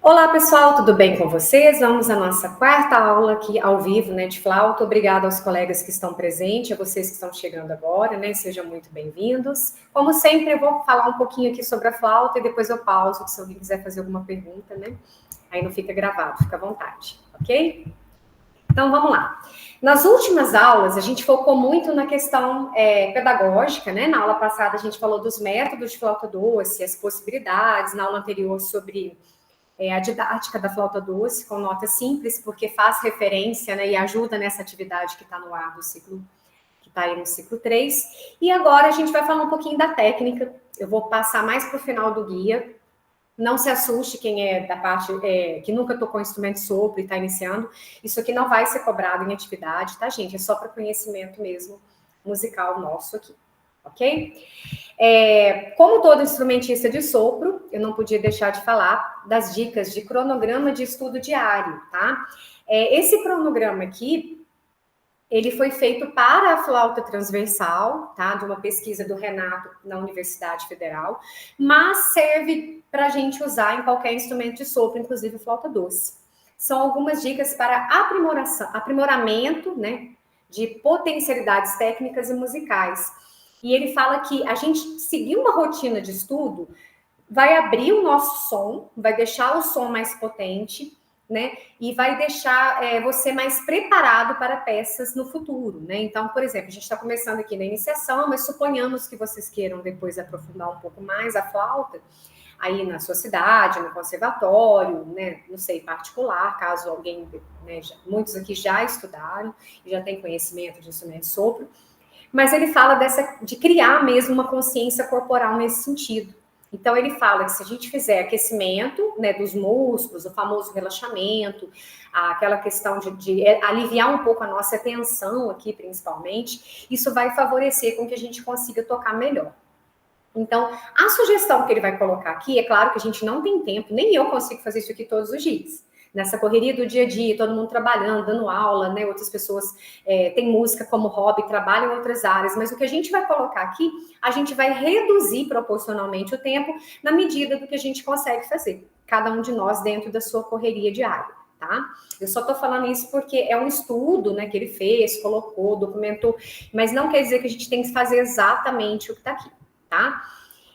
Olá, pessoal, tudo bem com vocês? Vamos à nossa quarta aula aqui ao vivo, né, de flauta. Obrigada aos colegas que estão presentes, a vocês que estão chegando agora, né, sejam muito bem-vindos. Como sempre, eu vou falar um pouquinho aqui sobre a flauta e depois eu pauso, se alguém quiser fazer alguma pergunta, né, aí não fica gravado, fica à vontade, ok? Então, vamos lá. Nas últimas aulas, a gente focou muito na questão pedagógica, né? Na aula passada, a gente falou dos métodos de flauta doce, as possibilidades. Na aula anterior, sobre a didática da flauta doce, com nota simples, porque faz referência, né, e ajuda nessa atividade que está no ar do ciclo, que está aí no ciclo 3. E agora a gente vai falar um pouquinho da técnica. Eu vou passar mais para o final do guia. Não se assuste quem é da parte que nunca tocou instrumento de sopro e está iniciando. Isso aqui não vai ser cobrado em atividade, tá, gente? É só para conhecimento mesmo musical nosso aqui, ok? Como todo instrumentista de sopro, eu não podia deixar de falar das dicas de cronograma de estudo diário, tá? Esse cronograma aqui, ele foi feito para a flauta transversal, tá? De uma pesquisa do Renato na Universidade Federal, mas serve para a gente usar em qualquer instrumento de sopro, inclusive flauta doce. São algumas dicas para aprimoramento, né? De potencialidades técnicas e musicais. E ele fala que a gente seguir uma rotina de estudo vai abrir o nosso som, vai deixar o som mais potente, né? E vai deixar você mais preparado para peças no futuro, né? Então, por exemplo, a gente está começando aqui na iniciação, mas suponhamos que vocês queiram depois aprofundar um pouco mais a flauta, aí na sua cidade, no conservatório, né? Não sei, particular, caso alguém, né, muitos aqui já estudaram e já têm conhecimento de instrumento de sopro. Mas ele fala de criar mesmo uma consciência corporal nesse sentido. Então, ele fala que se a gente fizer aquecimento, né, dos músculos, o famoso relaxamento, aquela questão de aliviar um pouco a nossa tensão aqui, principalmente, isso vai favorecer com que a gente consiga tocar melhor. Então, a sugestão que ele vai colocar aqui, é claro que a gente não tem tempo, nem eu consigo fazer isso aqui todos os dias. Nessa correria do dia a dia, todo mundo trabalhando, dando aula, né? Outras pessoas têm música como hobby, trabalham em outras áreas, mas o que a gente vai colocar aqui, a gente vai reduzir proporcionalmente o tempo na medida do que a gente consegue fazer. Cada um de nós dentro da sua correria diária, tá? Eu só tô falando isso porque é um estudo, né, que ele fez, colocou, documentou, mas não quer dizer que a gente tem que fazer exatamente o que tá aqui, tá?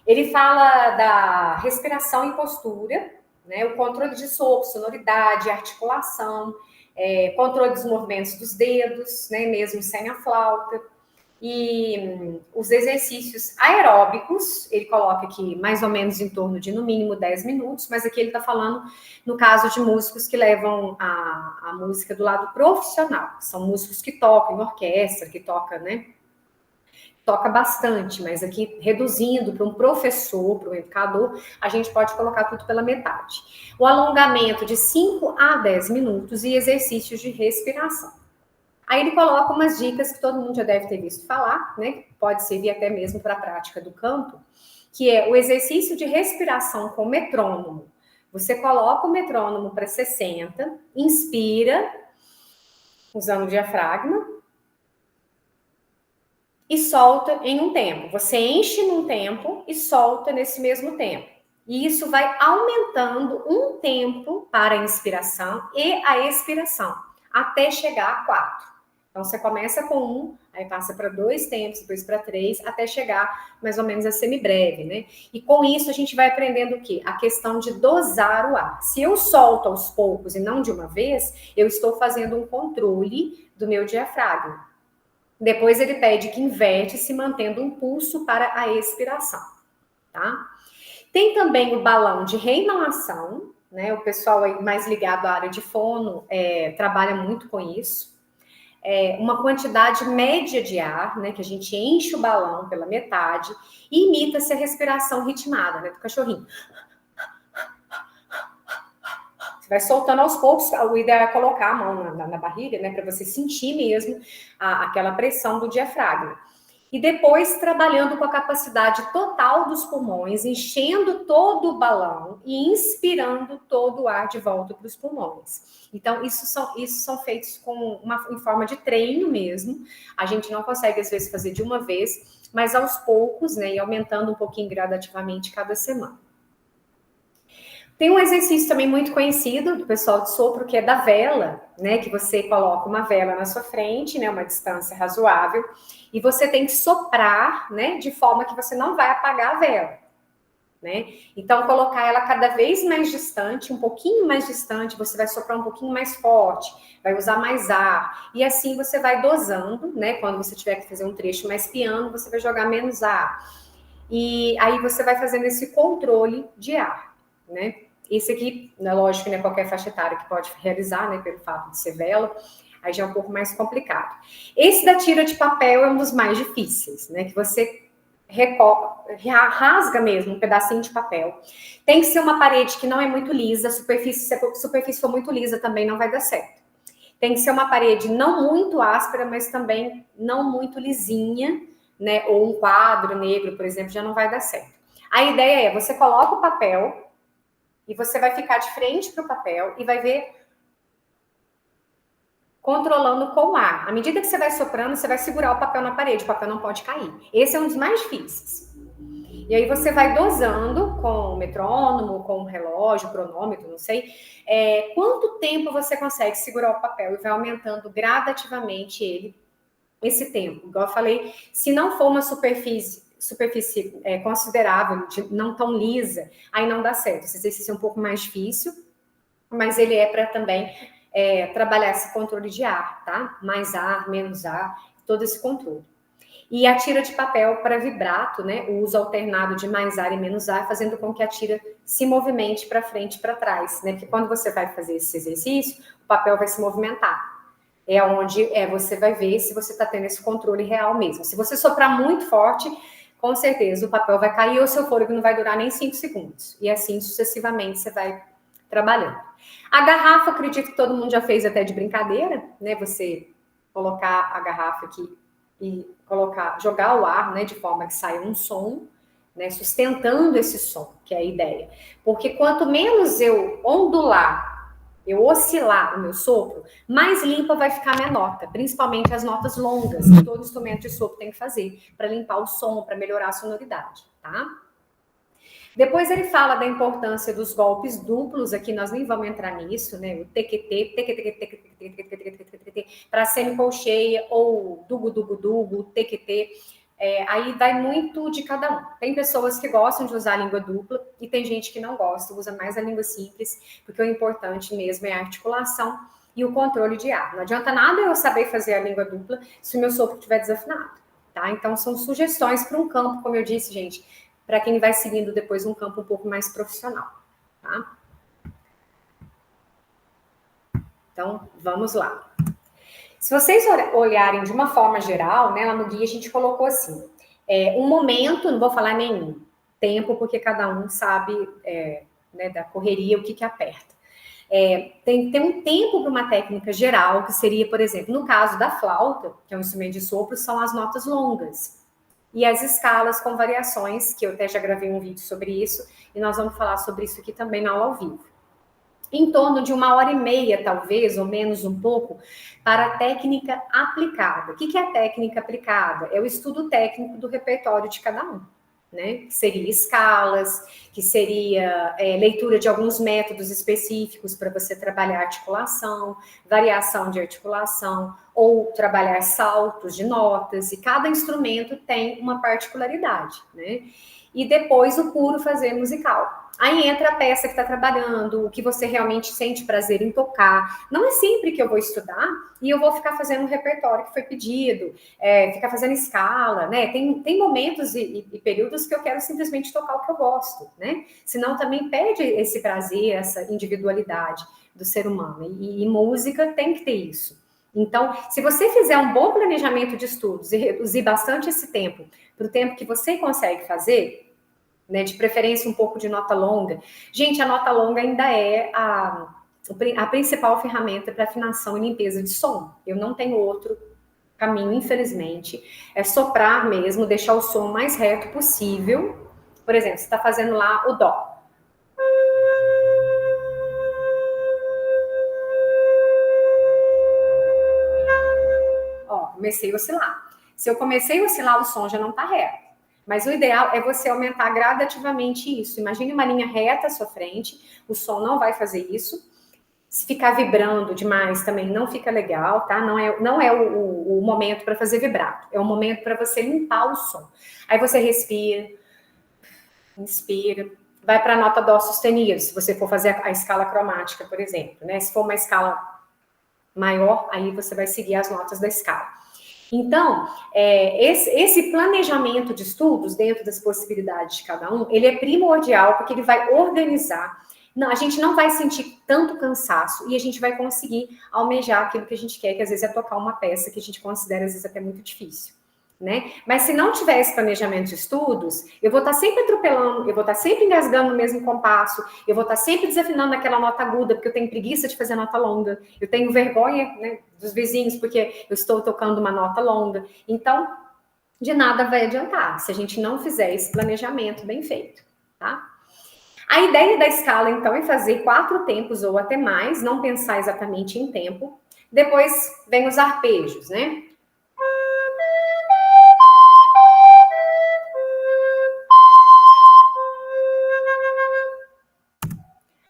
Ele fala da respiração e postura, né, o controle de sopro, sonoridade, articulação, controle dos movimentos dos dedos, né, mesmo sem a flauta, e os exercícios aeróbicos, ele coloca aqui mais ou menos em torno de no mínimo 10 minutos, mas aqui ele está falando no caso de músicos que levam a música do lado profissional, são músicos que tocam em orquestra, que toca, né, toca bastante, mas aqui reduzindo para um professor, para um educador, a gente pode colocar tudo pela metade. O alongamento de 5 a 10 minutos e exercícios de respiração. Aí ele coloca umas dicas que todo mundo já deve ter visto falar, né? Pode servir até mesmo para a prática do canto, que é o exercício de respiração com metrônomo. Você coloca o metrônomo para 60, inspira, usando o diafragma, e solta em um tempo. Você enche num tempo e solta nesse mesmo tempo. E isso vai aumentando um tempo para a inspiração e a expiração, até chegar a 4. Então, você começa com 1, aí passa para 2 tempos, depois para 3, até chegar mais ou menos a semibreve, né? E com isso, a gente vai aprendendo o quê? A questão de dosar o ar. Se eu solto aos poucos e não de uma vez, eu estou fazendo um controle do meu diafragma. Depois ele pede que inverte, se mantendo um pulso para a expiração, tá? Tem também o balão de reinalação, né? O pessoal aí mais ligado à área de fono trabalha muito com isso. Uma quantidade média de ar, né? Que a gente enche o balão pela metade e imita-se a respiração ritmada, né? Do cachorrinho. Vai soltando aos poucos, o ideal é colocar a mão na barriga, né, para você sentir mesmo aquela pressão do diafragma. E depois trabalhando com a capacidade total dos pulmões, enchendo todo o balão e inspirando todo o ar de volta para os pulmões. Então, isso são feitos em forma de treino mesmo. A gente não consegue, às vezes, fazer de uma vez, mas aos poucos, né, e aumentando um pouquinho gradativamente cada semana. Tem um exercício também muito conhecido do pessoal de sopro, que é da vela, né? Que você coloca uma vela na sua frente, né? Uma distância razoável, e você tem que soprar, né? De forma que você não vai apagar a vela, né? Então, colocar ela cada vez mais distante, um pouquinho mais distante, você vai soprar um pouquinho mais forte, vai usar mais ar, e assim você vai dosando, né? Quando você tiver que fazer um trecho mais piano, você vai jogar menos ar. E aí você vai fazendo esse controle de ar, né? Esse aqui, é lógico, né, qualquer faixa etária que pode realizar, né, pelo fato de ser vela, aí já é um pouco mais complicado. Esse da tira de papel é um dos mais difíceis, né, que você rasga mesmo um pedacinho de papel. Tem que ser uma parede que não é muito lisa, se a superfície for muito lisa também não vai dar certo. Tem que ser uma parede não muito áspera, mas também não muito lisinha, né, ou um quadro negro, por exemplo, já não vai dar certo. A ideia é, você coloca o papel, e você vai ficar de frente para o papel e vai ver controlando com o ar. À medida que você vai soprando, você vai segurar o papel na parede, o papel não pode cair. Esse é um dos mais difíceis. E aí você vai dosando com o metrônomo, com o relógio, cronômetro, não sei, quanto tempo você consegue segurar o papel e vai aumentando gradativamente esse tempo. Igual eu falei, se não for uma superfície considerável, não tão lisa, aí não dá certo. Esse exercício é um pouco mais difícil, mas ele é para também trabalhar esse controle de ar, tá? Mais ar, menos ar, todo esse controle. E a tira de papel para vibrato, né? O uso alternado de mais ar e menos ar, fazendo com que a tira se movimente para frente e para trás, né? Porque quando você vai fazer esse exercício, o papel vai se movimentar. É onde você vai ver se você está tendo esse controle real mesmo. Se você soprar muito forte, com certeza o papel vai cair ou o seu fôlego não vai durar nem 5 segundos. E assim sucessivamente você vai trabalhando. A garrafa, acredito que todo mundo já fez até de brincadeira, né? Você colocar a garrafa aqui e jogar o ar, né? De forma que saia um som, né? Sustentando esse som, que é a ideia. Porque quanto menos eu ondular, eu oscilar o meu sopro, mais limpa vai ficar a minha nota, principalmente as notas longas, que todo instrumento de sopro tem que fazer, para limpar o som, para melhorar a sonoridade, tá? Depois ele fala da importância dos golpes duplos, aqui nós nem vamos entrar nisso, né? O TQT, para semicolcheia, ou dugo, TQT. Aí vai muito de cada um. Tem pessoas que gostam de usar a língua dupla e tem gente que não gosta, usa mais a língua simples, porque o importante mesmo é a articulação e o controle de ar. Não adianta nada eu saber fazer a língua dupla se o meu sopro estiver desafinado, tá? Então são sugestões para um campo, como eu disse, gente, para quem vai seguindo depois um campo um pouco mais profissional, tá? Então, vamos lá. Se vocês olharem de uma forma geral, né, lá no guia a gente colocou assim, um momento, não vou falar nenhum tempo, porque cada um sabe né, da correria o que aperta. Tem um tempo para uma técnica geral, que seria, por exemplo, no caso da flauta, que é um instrumento de sopro, são as notas longas. E as escalas com variações, que eu até já gravei um vídeo sobre isso, e nós vamos falar sobre isso aqui também na aula ao vivo. Em torno de 1h30, talvez, ou menos um pouco, para a técnica aplicada. O que é a técnica aplicada? É o estudo técnico do repertório de cada um, né? Que seria escalas, que seria leitura de alguns métodos específicos para você trabalhar articulação, variação de articulação, ou trabalhar saltos de notas, e cada instrumento tem uma particularidade, né? E depois o puro fazer musical. Aí entra a peça que está trabalhando, o que você realmente sente prazer em tocar. Não é sempre que eu vou estudar e eu vou ficar fazendo um repertório que foi pedido, ficar fazendo escala, né? Tem momentos e períodos que eu quero simplesmente tocar o que eu gosto, né? Senão também perde esse prazer, essa individualidade do ser humano. E música tem que ter isso. Então, se você fizer um bom planejamento de estudos e reduzir bastante esse tempo para o tempo que você consegue fazer, né, de preferência um pouco de nota longa. Gente, a nota longa ainda é a principal ferramenta para afinação e limpeza de som. Eu não tenho outro caminho, infelizmente. É soprar mesmo, deixar o som mais reto possível. Por exemplo, você está fazendo lá o dó. Ó, comecei a oscilar. Se eu comecei a oscilar, o som já não está reto. Mas o ideal é você aumentar gradativamente isso. Imagine uma linha reta à sua frente, o som não vai fazer isso. Se ficar vibrando demais também não fica legal, tá? Não é o momento para fazer vibrato, é o momento para você limpar o som. Aí você respira, inspira, vai para a nota dó sustenido, se você for fazer a escala cromática, por exemplo, né? Se for uma escala maior, aí você vai seguir as notas da escala. Então, esse planejamento de estudos dentro das possibilidades de cada um, ele é primordial porque ele vai organizar. Não, a gente não vai sentir tanto cansaço e a gente vai conseguir almejar aquilo que a gente quer, que às vezes é tocar uma peça que a gente considera às vezes até muito difícil, né? Mas se não tiver esse planejamento de estudos, eu vou estar sempre atropelando, eu vou estar sempre engasgando no mesmo compasso, eu vou estar sempre desafinando aquela nota aguda, porque eu tenho preguiça de fazer nota longa, eu tenho vergonha, né, dos vizinhos, porque eu estou tocando uma nota longa. Então, de nada vai adiantar se a gente não fizer esse planejamento bem feito, tá? A ideia da escala, então, é fazer 4 tempos ou até mais, não pensar exatamente em tempo. Depois vem os arpejos, né?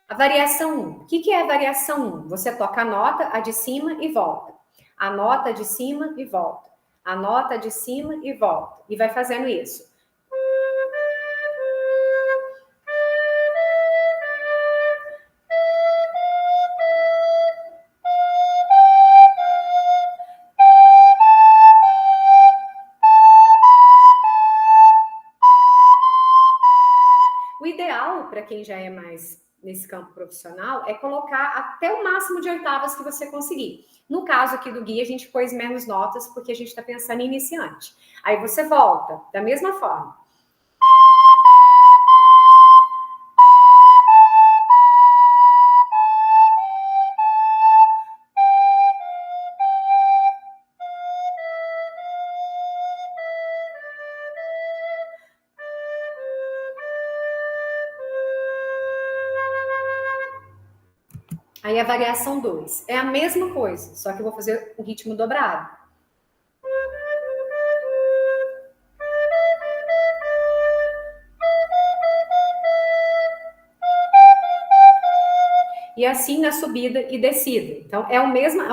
A variação 1. O que é a variação 1? Você toca a nota, a de cima e volta. A nota de cima e volta. A nota de cima e volta. E vai fazendo isso. O ideal, para quem já é mais nesse campo profissional, é colocar até o máximo de oitavas que você conseguir. No caso aqui do guia, a gente pôs menos notas, porque a gente está pensando em iniciante. Aí você volta, da mesma forma. Aí a variação 2. É a mesma coisa, só que eu vou fazer o ritmo dobrado. E assim na subida e descida. Então, é o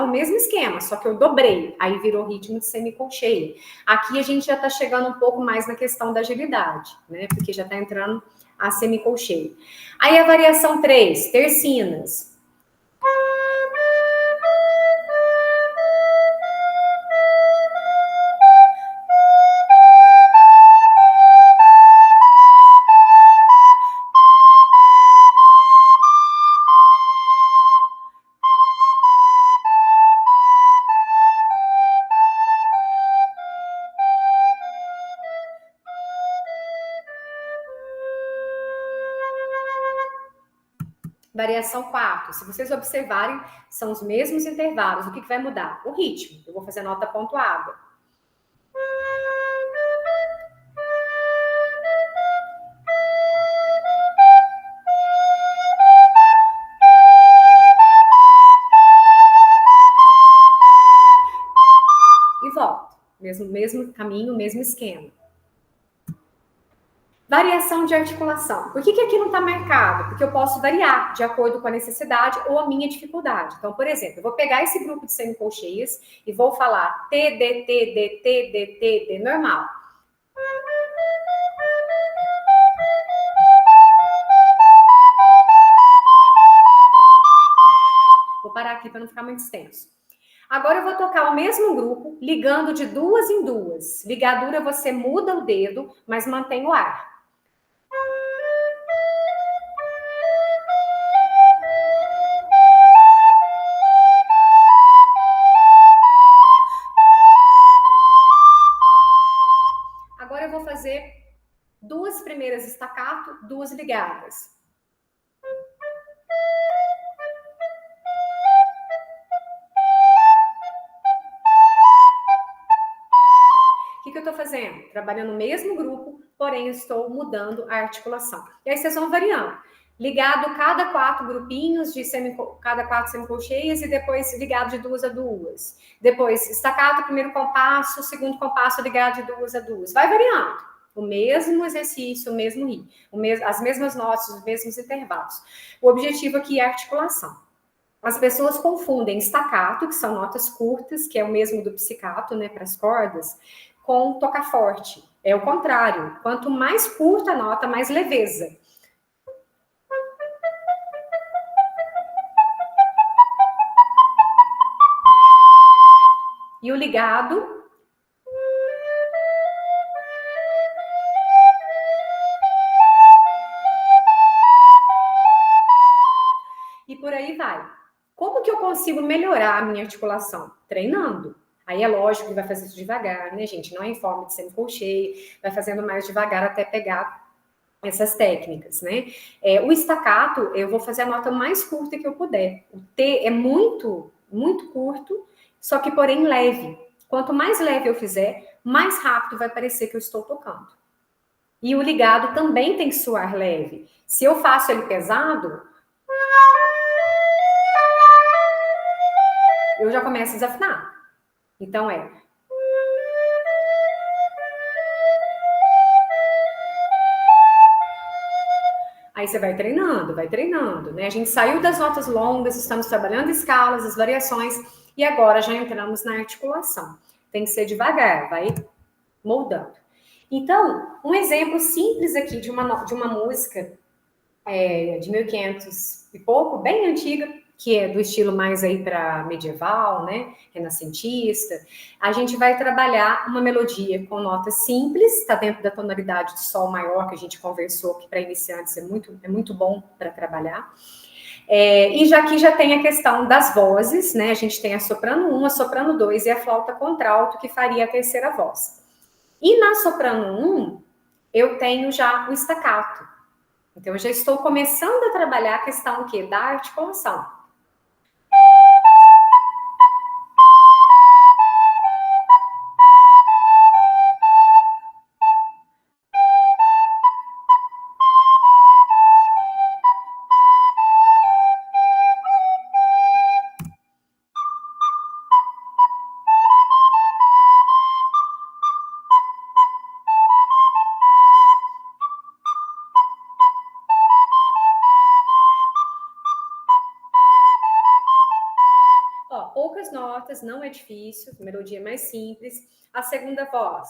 mesmo esquema, só que eu dobrei. Aí virou ritmo de semicolcheia. Aqui a gente já está chegando um pouco mais na questão da agilidade, né? Porque já está entrando a semicolcheia. Aí a variação 3, tercinas. Variação 4. Se vocês observarem, são os mesmos intervalos. O que vai mudar? O ritmo. Eu vou fazer nota pontuada. E volto. Mesmo caminho, mesmo esquema. Variação de articulação. Por que aqui não está marcado? Porque eu posso variar de acordo com a necessidade ou a minha dificuldade. Então, por exemplo, eu vou pegar esse grupo de semicolcheias e vou falar T, D, T, D, T, D, T, D, normal. Vou parar aqui para não ficar muito extenso. Agora eu vou tocar o mesmo grupo, ligando de 2 em 2. Ligadura, você muda o dedo, mas mantém o ar. Agora eu vou fazer 2 primeiras staccato, 2 ligadas. O que eu estou fazendo? Trabalhando no mesmo grupo, porém estou mudando a articulação. E aí vocês vão variando. Ligado cada 4 grupinhos de cada 4 semicolcheias e depois ligado de 2 a 2. Depois staccato, primeiro compasso, segundo compasso ligado de 2 a 2. Vai variando. o mesmo exercício, o mesmo ritmo, as mesmas notas, os mesmos intervalos. O objetivo aqui é a articulação. As pessoas confundem staccato, que são notas curtas, que é o mesmo do pizzicato, né, para as cordas, com toca-forte. É o contrário. Quanto mais curta a nota, mais leveza. E o ligado... E por aí vai. Como que eu consigo melhorar a minha articulação? Treinando. Aí é lógico que vai fazer isso devagar, né, gente? Não é em forma de semicolcheio, vai fazendo mais devagar até pegar essas técnicas, né? O staccato, eu vou fazer a nota mais curta que eu puder. O T é muito, muito curto, só que porém leve. Quanto mais leve eu fizer, mais rápido vai parecer que eu estou tocando. E o ligado também tem que soar leve. Se eu faço ele pesado, eu já começo a desafinar. Então Aí você vai treinando, né? A gente saiu das notas longas, estamos trabalhando escalas, as variações, e agora já entramos na articulação. Tem que ser devagar, vai moldando. Então, um exemplo simples aqui de uma música de 1500 e pouco, bem antiga, que é do estilo mais aí para medieval, né, renascentista. A gente vai trabalhar uma melodia com notas simples, está dentro da tonalidade de sol maior que a gente conversou, que para iniciantes é muito bom para trabalhar. E já aqui já tem a questão das vozes, né? A gente tem a soprano 1, a soprano 2 e a flauta contralto, que faria a terceira voz. E na soprano 1, eu tenho já o staccato. Então, eu já estou começando a trabalhar a questão o quê? Da articulação. Ó, poucas notas, não é difícil, melodia mais simples. A segunda voz.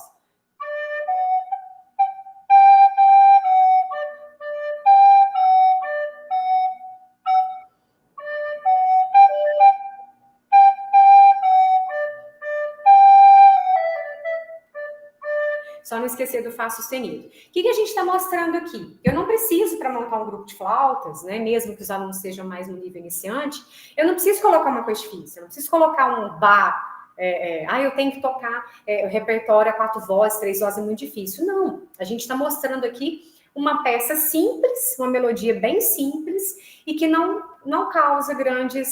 Só não esquecer do Fá sustenido. O que a gente está mostrando aqui? Eu não preciso, para montar um grupo de flautas, né, mesmo que os alunos sejam mais no nível iniciante, eu não preciso colocar uma coisa difícil, eu não preciso colocar um Bá, eu tenho que tocar o repertório a 4 vozes, 3 vozes, é muito difícil. Não, a gente está mostrando aqui uma peça simples, uma melodia bem simples e que não causa grande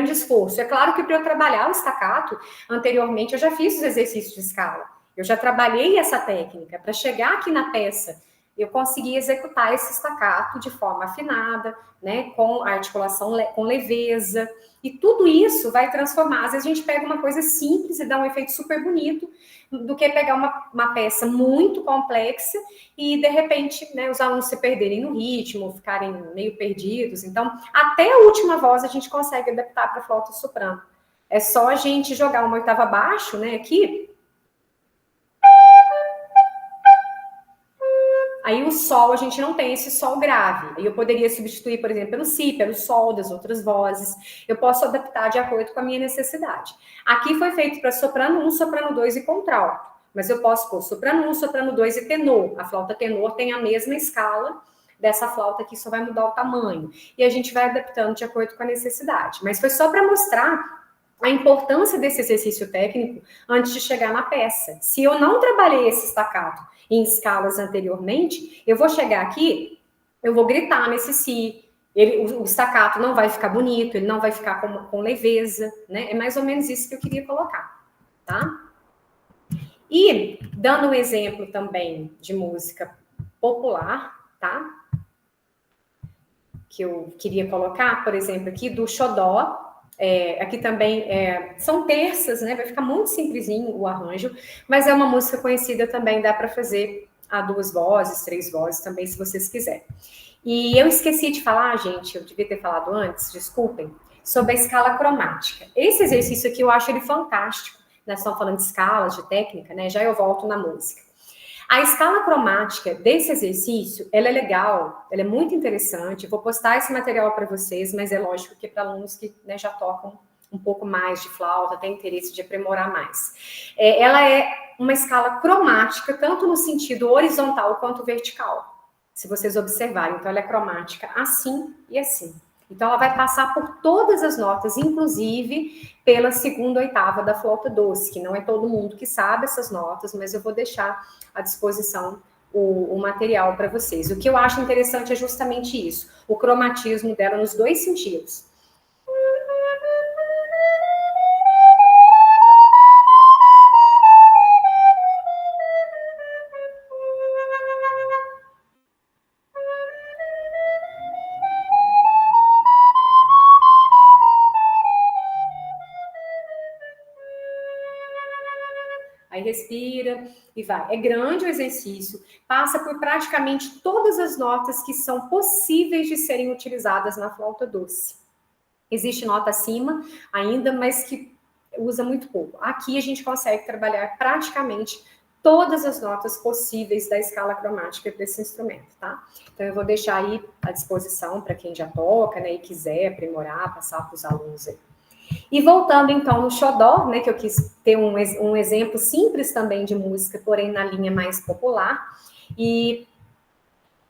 esforço. É claro que para eu trabalhar o staccato, anteriormente eu já fiz os exercícios de escala. Eu já trabalhei essa técnica. Para chegar aqui na peça, eu consegui executar esse staccato de forma afinada, né, com a articulação com leveza. E tudo isso vai transformar. Às vezes a gente pega uma coisa simples e dá um efeito super bonito, do que pegar uma peça muito complexa e, de repente, né, os alunos se perderem no ritmo, ficarem meio perdidos. Então, até a última voz a gente consegue adaptar para a flauta soprano. É só a gente jogar uma oitava abaixo, né, aqui. Aí o sol, a gente não tem esse sol grave. Aí eu poderia substituir, por exemplo, pelo si, pelo sol das outras vozes. Eu posso adaptar de acordo com a minha necessidade. Aqui foi feito para soprano 1, soprano 2 e contralto. Mas eu posso pôr soprano 1, soprano 2 e tenor. A flauta tenor tem a mesma escala dessa flauta aqui, só vai mudar o tamanho. E a gente vai adaptando de acordo com a necessidade. Mas foi só para mostrar a importância desse exercício técnico antes de chegar na peça. Se eu não trabalhei esse staccato em escalas anteriormente, eu vou chegar aqui, eu vou gritar nesse si, o staccato não vai ficar bonito, ele não vai ficar com leveza, né? É mais ou menos isso que eu queria colocar, tá? E, dando um exemplo também de música popular, tá? Que eu queria colocar, por exemplo, aqui do xodó. Aqui também são terças, né? Vai ficar muito simplesinho o arranjo, mas é uma música conhecida também, dá para fazer a 2 vozes, 3 vozes também, se vocês quiserem. E eu esqueci de falar, gente, eu devia ter falado antes, desculpem, sobre a escala cromática. Esse exercício aqui eu acho ele fantástico. Nós estamos falando de escalas, de técnica, né? Já eu volto na música. A escala cromática desse exercício, ela é legal, ela é muito interessante. Eu vou postar esse material para vocês, mas é lógico que para alunos que, né, já tocam um pouco mais de flauta, têm interesse de aprimorar mais. Ela é uma escala cromática, tanto no sentido horizontal quanto vertical, se vocês observarem. Então, ela é cromática assim e assim. Então, ela vai passar por todas as notas, inclusive pela segunda oitava da flauta doce, que não é todo mundo que sabe essas notas, mas eu vou deixar à disposição o material para vocês. O que eu acho interessante é justamente isso, o cromatismo dela nos dois sentidos. Aí respira e vai. É grande o exercício, passa por praticamente todas as notas que são possíveis de serem utilizadas na flauta doce. Existe nota acima ainda, mas que usa muito pouco. Aqui a gente consegue trabalhar praticamente todas as notas possíveis da escala cromática desse instrumento, tá? Então eu vou deixar aí à disposição para quem já toca, né, e quiser aprimorar, passar para os alunos aí. E voltando então no xodó, né, que eu quis ter um exemplo simples também de música, porém na linha mais popular. E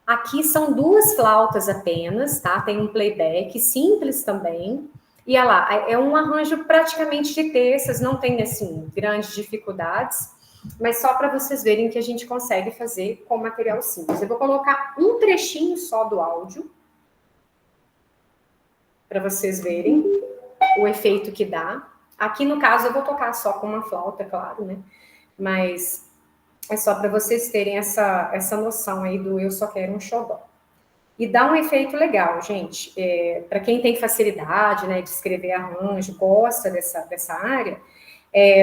aqui são 2 flautas apenas, tá? Tem um playback simples também. E olha lá, é um arranjo praticamente de terças, não tem assim grandes dificuldades, mas só para vocês verem que a gente consegue fazer com material simples. Eu vou colocar um trechinho só do áudio para vocês verem o efeito que dá. Aqui, no caso, eu vou tocar só com uma flauta, claro, né? Mas é só para vocês terem essa noção aí do eu só quero um xodó. E dá um efeito legal, gente. Para quem tem facilidade, né, de escrever arranjo, gosta dessa área,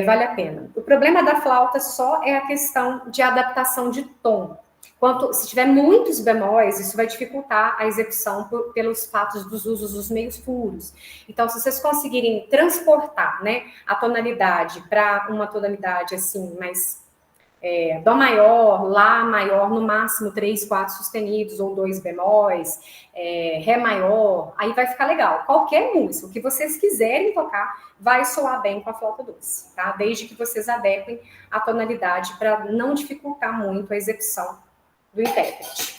vale a pena. O problema da flauta só é a questão de adaptação de tom. Se tiver muitos bemóis, isso vai dificultar a execução pelos fatos dos usos dos meios puros. Então, se vocês conseguirem transportar, né, a tonalidade para uma tonalidade assim, mais Dó maior, Lá maior, no máximo 3, 4 sustenidos ou 2 bemóis, Ré maior, aí vai ficar legal. Qualquer música, o que vocês quiserem tocar, vai soar bem com a flauta doce, tá? Desde que vocês adequem a tonalidade para não dificultar muito a execução do intérprete.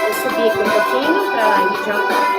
Vou subir aqui um pouquinho para ir adiantando.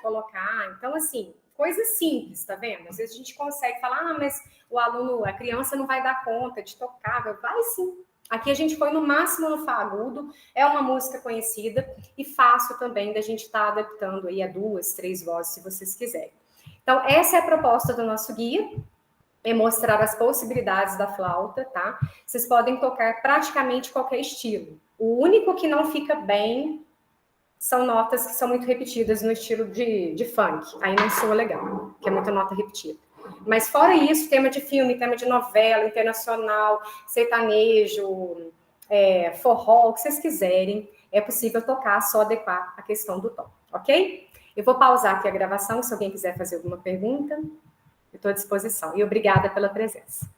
Colocar, então assim, coisas simples, tá vendo? Às vezes a gente consegue falar, mas o aluno, a criança não vai dar conta de tocar, vai sim. Aqui a gente foi no máximo no Fá agudo, é uma música conhecida e fácil também da gente estar adaptando aí a 2, 3 vozes, se vocês quiserem. Então, essa é a proposta do nosso guia, é mostrar as possibilidades da flauta, tá? Vocês podem tocar praticamente qualquer estilo. O único que não fica bem são notas que são muito repetidas no estilo de funk. Aí não soa legal, que é muita nota repetida. Mas fora isso, tema de filme, tema de novela, internacional, sertanejo, forró, o que vocês quiserem, é possível tocar, só adequar a questão do tom, ok? Eu vou pausar aqui a gravação, se alguém quiser fazer alguma pergunta, eu estou à disposição. E obrigada pela presença.